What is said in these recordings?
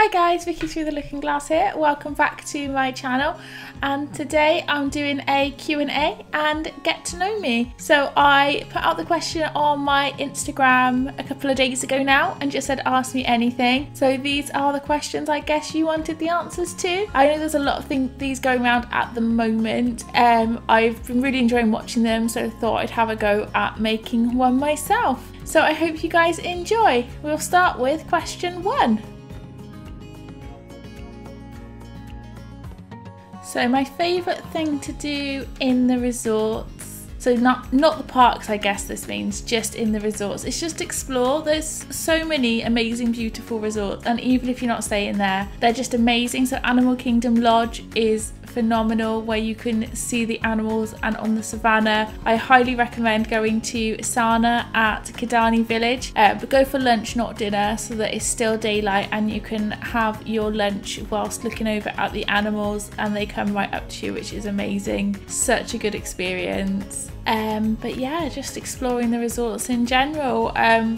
Hi guys, Vicky through the Looking Glass here. Welcome back to my channel, and today I'm doing a Q&A and get to know me. So I put out the question on my Instagram a couple of days ago now and just said ask me anything. So these are the questions I guess you wanted the answers to. I know there's a lot of these going around at the moment. I've been really enjoying watching them, so I thought I'd have a go at making one myself. So I hope you guys enjoy. We'll start with question 1. So my favourite thing to do in the resorts, so not the parks I guess this means, just in the resorts, it's just explore. There's so many amazing beautiful resorts, and even if you're not staying there, they're just amazing. So Animal Kingdom Lodge is phenomenal, where you can see the animals and on the savannah. I highly recommend going to Sana at Kidani Village, but go for lunch, not dinner, so that it's still daylight and you can have your lunch whilst looking over at the animals and they come right up to you, which is amazing. Such a good experience. But yeah, just exploring the resorts in general.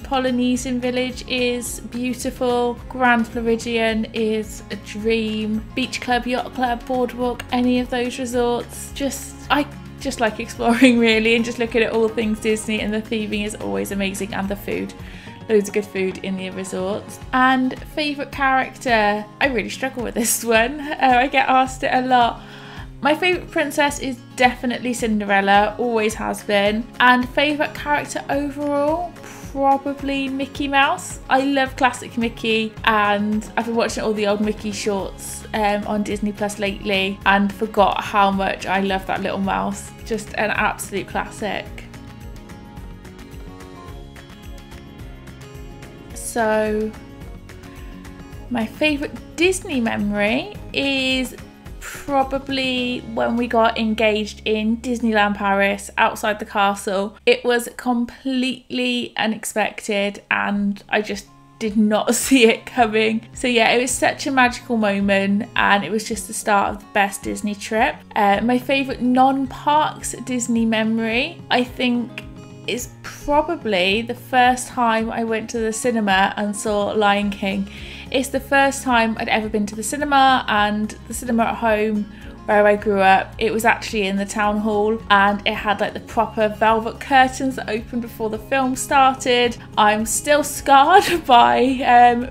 Polynesian Village is beautiful, Grand Floridian is a dream, Beach Club, Yacht Club, Boardwalk, any of those resorts, I just like exploring really, and just looking at all things Disney, and the theming is always amazing, and the food. Loads of good food in the resorts. And favourite character, I really struggle with this one. I get asked it a lot. My favourite princess is definitely Cinderella, always has been. And favourite character overall, probably Mickey Mouse. I love classic Mickey, and I've been watching all the old Mickey shorts on Disney Plus lately and forgot how much I love that little mouse. Just an absolute classic. So my favourite Disney memory is probably when we got engaged in Disneyland Paris outside the castle. It was completely unexpected and I just did not see it coming. So yeah, it was such a magical moment, and it was just the start of the best Disney trip. My favourite non-parks Disney memory, I think, is probably the first time I went to the cinema and saw Lion King. It's the first time I'd ever been to the cinema, and the cinema at home where I grew up, it was actually in the town hall, and it had like the proper velvet curtains that opened before the film started. I'm still scarred by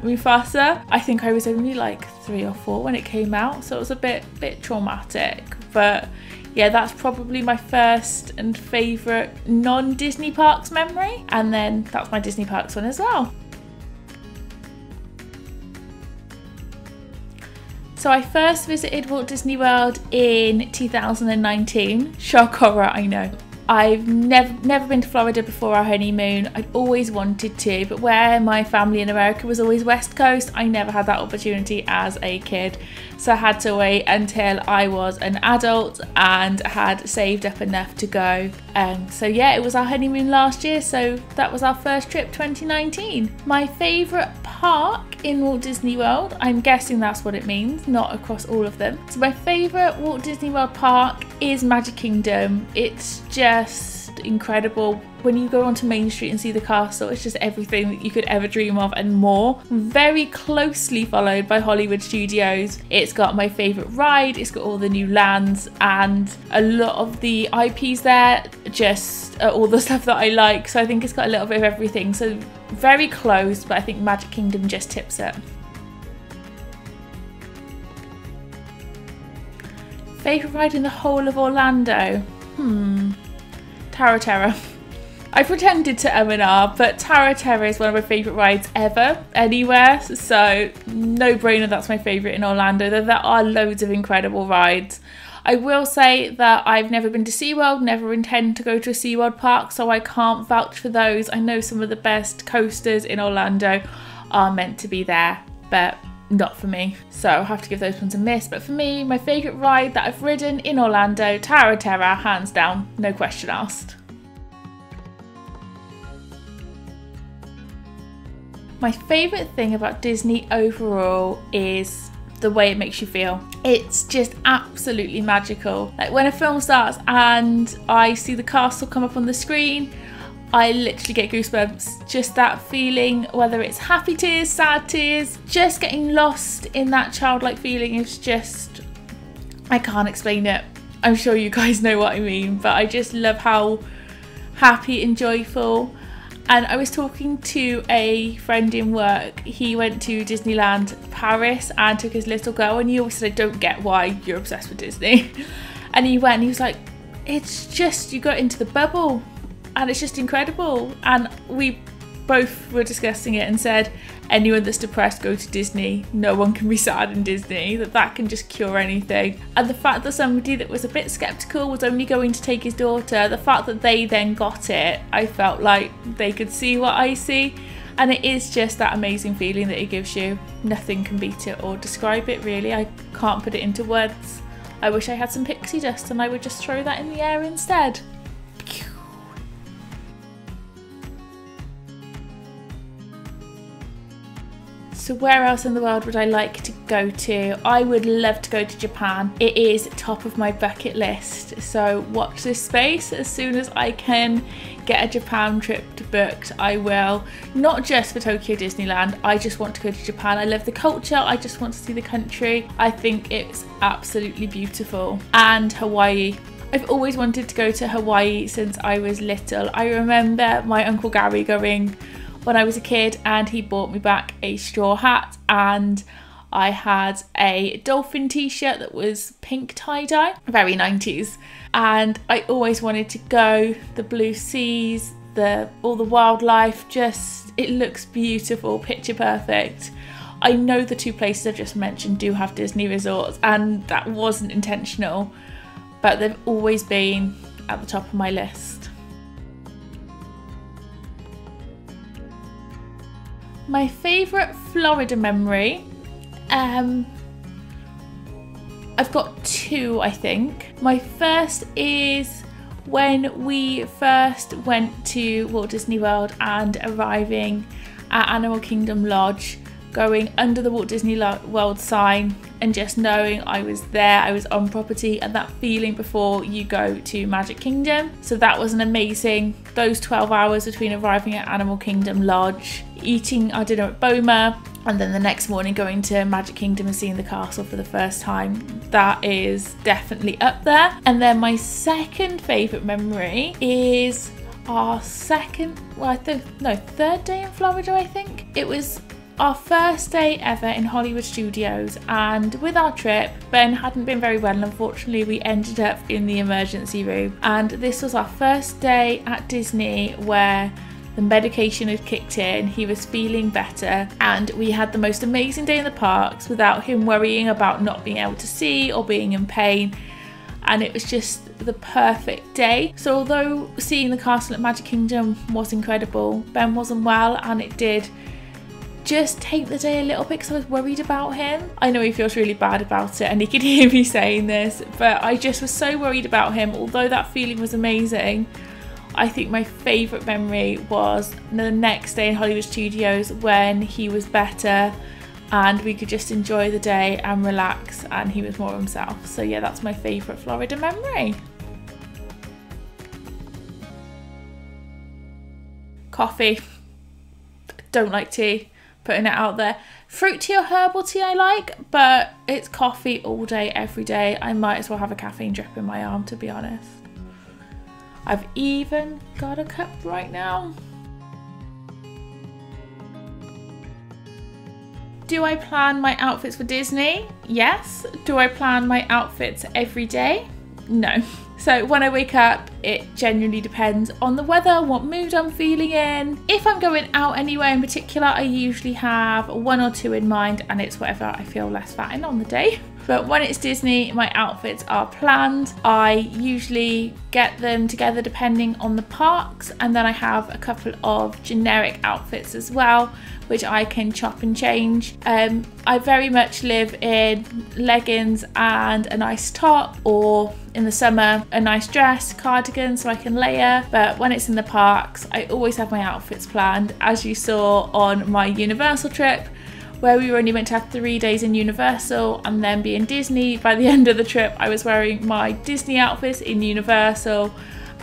Mufasa. I think I was only like 3 or 4 when it came out, so it was a bit traumatic, but yeah, that's probably my first and favourite non-Disney parks memory, and then that's my Disney parks one as well. So I first visited Walt Disney World in 2019. Shock horror, I know. I've never been to Florida before our honeymoon. I'd always wanted to, but where my family in America was always West Coast, I never had that opportunity as a kid. So I had to wait until I was an adult and had saved up enough to go. So yeah, it was our honeymoon last year, so that was our first trip, 2019. My favourite park in Walt Disney World, I'm guessing that's what it means, not across all of them. So my favourite Walt Disney World park is Magic Kingdom. It's just incredible. When you go onto Main Street and see the castle, it's just everything that you could ever dream of and more. Very closely followed by Hollywood Studios. It's got my favourite ride, it's got all the new lands, and a lot of the IPs there, just all the stuff that I like. So I think it's got a little bit of everything. So very close, but I think Magic Kingdom just tips it. Favourite ride in the whole of Orlando? Tower Terror. I pretended to M&R, but Tower Terror is one of my favourite rides ever, anywhere, so no brainer, that's my favourite in Orlando. There are loads of incredible rides. I will say that I've never been to SeaWorld, never intend to go to a SeaWorld park, so I can't vouch for those. I know some of the best coasters in Orlando are meant to be there, but not for me, so I'll have to give those ones a miss. But for me, my favourite ride that I've ridden in Orlando, Tower Terror, hands down, no question asked. My favourite thing about Disney overall is the way it makes you feel. It's just absolutely magical. Like when a film starts and I see the castle come up on the screen, I literally get goosebumps. Just that feeling, whether it's happy tears, sad tears, just getting lost in that childlike feeling is just, I can't explain it. I'm sure you guys know what I mean, but I just love how happy and joyful. And I was talking to a friend in work. He went to Disneyland Paris and took his little girl, and he always said, I don't get why you're obsessed with Disney. And he went and he was like, it's just, you got into the bubble and it's just incredible. And we both were discussing it and said, anyone that's depressed, go to Disney. No one can be sad in Disney, that can just cure anything. And the fact that somebody that was a bit skeptical was only going to take his daughter, the fact that they then got it, I felt like they could see what I see. And it is just that amazing feeling that it gives you. Nothing can beat it or describe it really. I can't put it into words. I wish I had some pixie dust and I would just throw that in the air instead. So where else in the world would I like to go to? I would love to go to Japan. It is top of my bucket list. So watch this space. As soon as I can get a Japan trip booked, I will. Not just for Tokyo Disneyland. I just want to go to Japan. I love the culture. I just want to see the country. I think it's absolutely beautiful. And Hawaii. I've always wanted to go to Hawaii since I was little. I remember my Uncle Gary going when I was a kid and he bought me back a straw hat, and I had a dolphin t-shirt that was pink tie-dye, very 90s, and I always wanted to go. The blue seas, all the wildlife, just, it looks beautiful, picture perfect. I know the two places I've just mentioned do have Disney resorts, and that wasn't intentional, but they've always been at the top of my list. My favourite Florida memory, I've got two, I think. My first is when we first went to Walt Disney World and arriving at Animal Kingdom Lodge, going under the Walt Disney World sign and just knowing I was there, I was on property, and that feeling before you go to Magic Kingdom. So that was an amazing, those 12 hours between arriving at Animal Kingdom Lodge, eating our dinner at Boma, and then the next morning going to Magic Kingdom and seeing the castle for the first time. That is definitely up there. And then my second favourite memory is our third day in Florida, I think. It was our first day ever in Hollywood Studios, and with our trip, Ben hadn't been very well and unfortunately we ended up in the emergency room. And this was our first day at Disney where the medication had kicked in, he was feeling better, and we had the most amazing day in the parks without him worrying about not being able to see or being in pain. And it was just the perfect day. So although seeing the castle at Magic Kingdom was incredible, Ben wasn't well, and it did just take the day a little bit because I was worried about him. I know he feels really bad about it and he could hear me saying this, but I just was so worried about him. Although that feeling was amazing, I think my favourite memory was the next day in Hollywood Studios when he was better and we could just enjoy the day and relax and he was more himself. So yeah, that's my favourite Florida memory. Coffee. Don't like tea. Putting it out there. Fruit tea or herbal tea I like, but it's coffee all day, every day. I might as well have a caffeine drip in my arm, to be honest. I've even got a cup right now. Do I plan my outfits for Disney? Yes. Do I plan my outfits every day? No. So when I wake up, it genuinely depends on the weather, what mood I'm feeling in. If I'm going out anywhere in particular, I usually have one or two in mind, and it's whatever I feel less fat in on the day. But when it's Disney, my outfits are planned. I usually get them together depending on the parks, and then I have a couple of generic outfits as well, which I can chop and change. I very much live in leggings and a nice top, or in the summer a nice dress, cardigan so I can layer. But when it's in the parks, I always have my outfits planned. As you saw on my Universal trip, where we were only meant to have 3 days in Universal and then be in Disney, by the end of the trip I was wearing my Disney outfits in Universal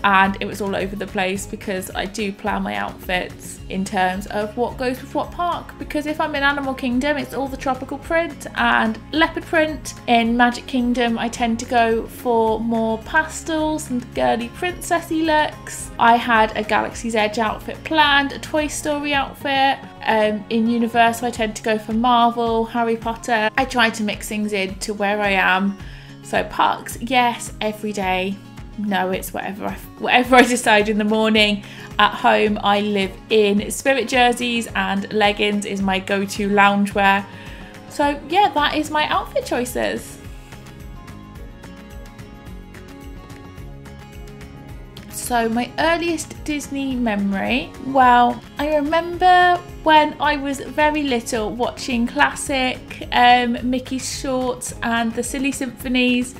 and it was all over the place because I do plan my outfits in terms of what goes with what park, because if I'm in Animal Kingdom it's all the tropical print and leopard print. In Magic Kingdom I tend to go for more pastels and girly princessy looks. I had a Galaxy's Edge outfit planned, a Toy Story outfit. In Universal I tend to go for Marvel, Harry Potter. I try to mix things in to where I am. So parks, yes, every day. No, it's whatever I decide in the morning. At home I live in Spirit jerseys and leggings is my go-to loungewear. So yeah, that is my outfit choices. So my earliest Disney memory, well, I remember when I was very little watching classic Mickey's shorts and the Silly Symphonies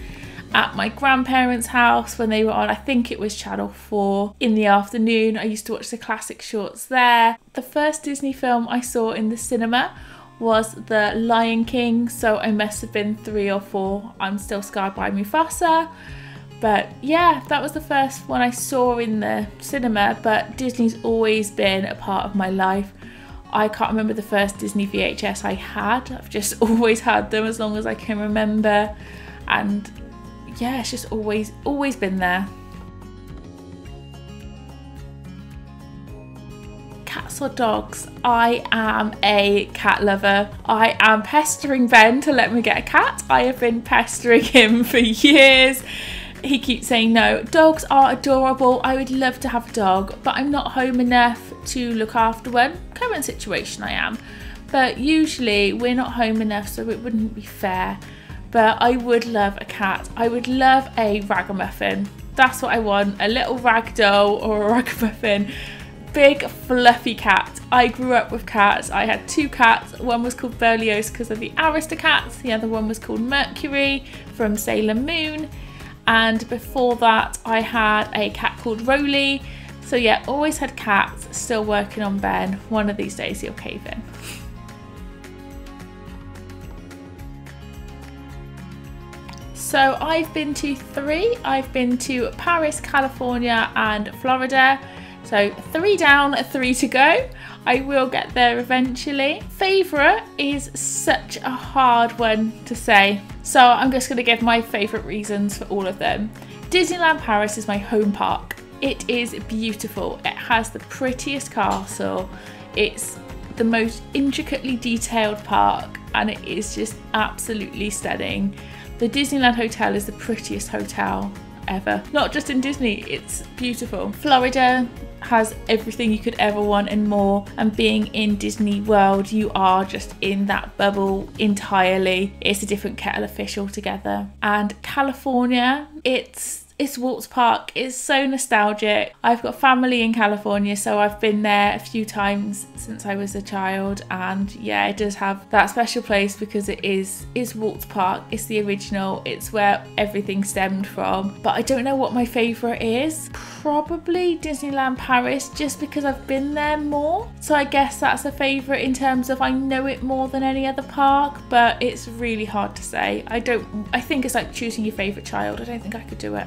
at my grandparents' house when they were on, I think it was Channel 4 in the afternoon. I used to watch the classic shorts there. The first Disney film I saw in the cinema was The Lion King, so I must have been 3 or 4. I'm still scarred by Mufasa. But yeah, that was the first one I saw in the cinema, but Disney's always been a part of my life. I can't remember the first Disney VHS I had. I've just always had them as long as I can remember. And yeah, it's just always been there. Cats or dogs? I am a cat lover. I am pestering Ben to let me get a cat. I have been pestering him for years. He keeps saying no. Dogs are adorable. I would love to have a dog, but I'm not home enough to look after one. Current situation I am, but usually we're not home enough, so it wouldn't be fair. But I would love a cat. I would love a ragamuffin. That's what I want, a little ragdoll or a ragamuffin. Big fluffy cat. I grew up with cats. I had 2 cats. One was called Berlioz because of the Aristocats. The other one was called Mercury from Sailor Moon. And before that I had a cat called Roly. So yeah, always had cats. Still working on Ben. One of these days he'll cave in. So I've been to 3. I've been to Paris, California and Florida. So 3 down, 3 to go. I will get there eventually. Favourite is such a hard one to say. So I'm just going to give my favourite reasons for all of them. Disneyland Paris is my home park. It is beautiful. It has the prettiest castle. It's the most intricately detailed park and it is just absolutely stunning. The Disneyland Hotel is the prettiest hotel ever. Not just in Disney, it's beautiful. Florida has everything you could ever want and more, and being in Disney World you are just in that bubble entirely. It's a different kettle of fish altogether. And California, it's Waltz Park. It's so nostalgic. I've got family in California, so I've been there a few times since I was a child, and yeah, it does have that special place because it is Waltz Park. It's the original. It's where everything stemmed from. But I don't know what my favourite is. Probably Disneyland Paris, just because I've been there more. So I guess that's a favourite in terms of I know it more than any other park, but it's really hard to say. I think it's like choosing your favourite child. I don't think I could do it.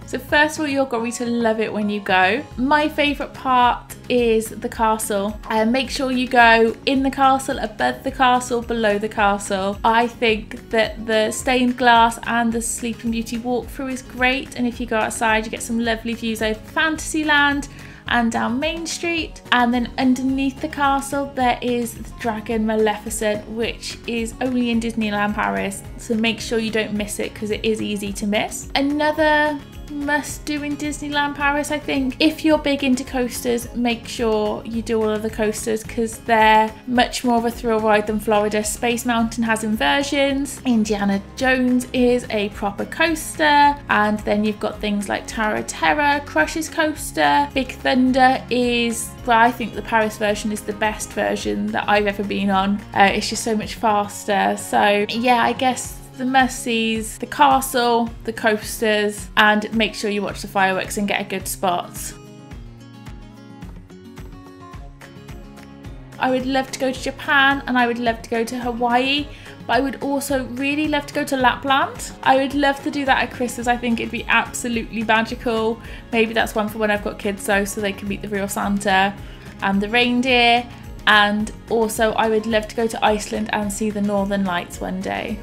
So first of all, you're going to love it when you go. My favourite part is the castle. Make sure you go in the castle, above the castle, below the castle. I think that the stained glass and the Sleeping Beauty walkthrough is great, and if you go outside you get some lovely views over Fantasyland and down Main Street. And then underneath the castle there is the Dragon Maleficent, which is only in Disneyland Paris, so make sure you don't miss it because it is easy to miss. Another must do in Disneyland Paris, I think, if you're big into coasters, make sure you do all of the coasters because they're much more of a thrill ride than Florida. Space Mountain has inversions, Indiana Jones is a proper coaster, and then you've got things like Tower of Terror, Crush's Coaster. Big Thunder is, well, I think the Paris version is the best version that I've ever been on. It's just so much faster. So yeah, I guess the must-sees, the castle, the coasters, and make sure you watch the fireworks and get a good spot. I would love to go to Japan and I would love to go to Hawaii, but I would also really love to go to Lapland. I would love to do that at Christmas. I think it'd be absolutely magical. Maybe that's one for when I've got kids though, so they can meet the real Santa and the reindeer. And also I would love to go to Iceland and see the Northern Lights one day.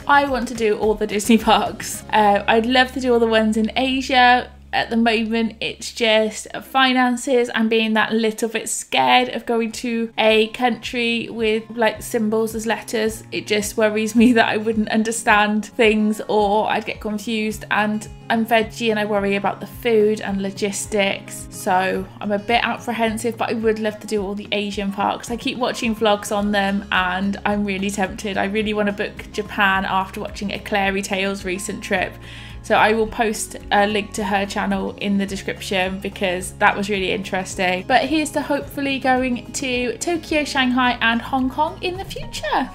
I want to do all the Disney parks. I'd love to do all the ones in Asia. At the moment, it's just finances and being that little bit scared of going to a country with like symbols as letters. It just worries me that I wouldn't understand things or I'd get confused, and I'm veggie and I worry about the food and logistics, so I'm a bit apprehensive, but I would love to do all the Asian parks. I keep watching vlogs on them and I'm really tempted. I really want to book Japan after watching Aclaireytale's recent trip. So I will post a link to her channel in the description because that was really interesting. But here's to hopefully going to Tokyo, Shanghai and Hong Kong in the future.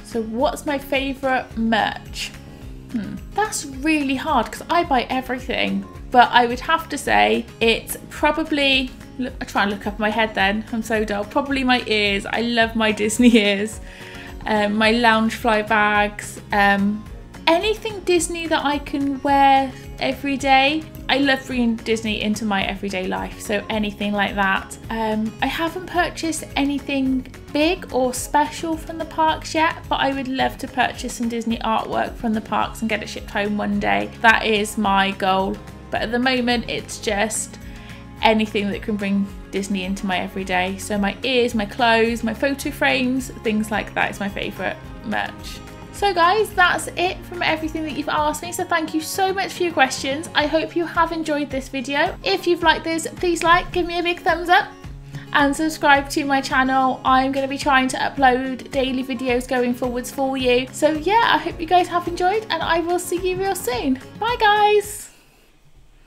So what's my favourite merch? That's really hard because I buy everything. But I would have to say it's probably, I try and look up my head then, I'm so dull. Probably my ears. I love my Disney ears. My Loungefly bags, anything Disney that I can wear every day. I love bringing Disney into my everyday life, so anything like that. I haven't purchased anything big or special from the parks yet, but I would love to purchase some Disney artwork from the parks and get it shipped home one day. That is my goal, but at the moment it's just anything that can bring Disney into my everyday. So my ears, my clothes, my photo frames, things like that is my favourite merch. So guys, that's it from everything that you've asked me. So thank you so much for your questions. I hope you have enjoyed this video. If you've liked this, please give me a big thumbs up and subscribe to my channel. I'm going to be trying to upload daily videos going forwards for you. So yeah, I hope you guys have enjoyed and I will see you real soon. Bye guys.